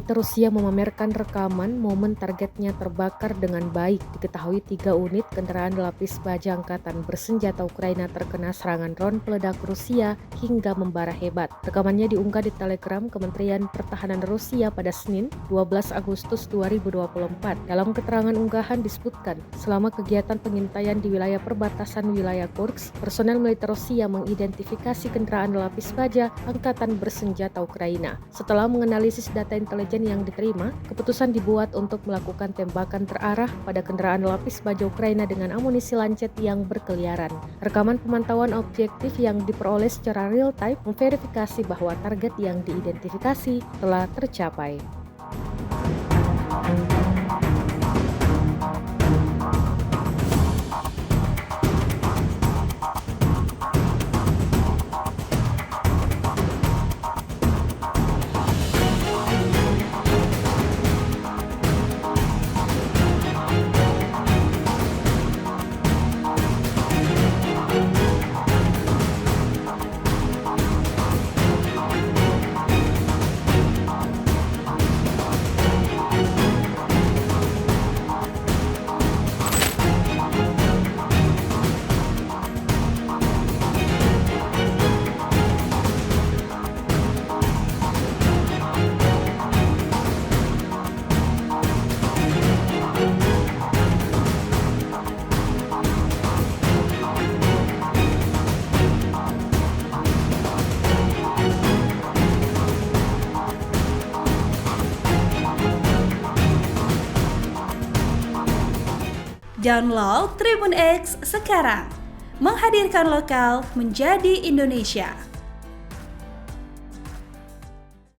militer Rusia memamerkan rekaman momen targetnya terbakar dengan baik. Diketahui 3 unit kendaraan lapis baja angkatan bersenjata Ukraina terkena serangan drone peledak Rusia hingga membara hebat. Rekamannya diunggah di Telegram Kementerian Pertahanan Rusia pada Senin, 12 Agustus 2024. Dalam keterangan unggahan disebutkan, selama kegiatan pengintaian di wilayah perbatasan wilayah Kursk, personel militer Rusia mengidentifikasi kendaraan lapis baja angkatan bersenjata Ukraina. Setelah menganalisis data intelijen yang diterima, keputusan dibuat untuk melakukan tembakan terarah pada kendaraan lapis baja Ukraina dengan amunisi lancet yang berkeliaran. Rekaman pemantauan objektif yang diperoleh secara real-time memverifikasi bahwa target yang diidentifikasi telah tercapai. Download Tribun X sekarang, menghadirkan lokal menjadi Indonesia.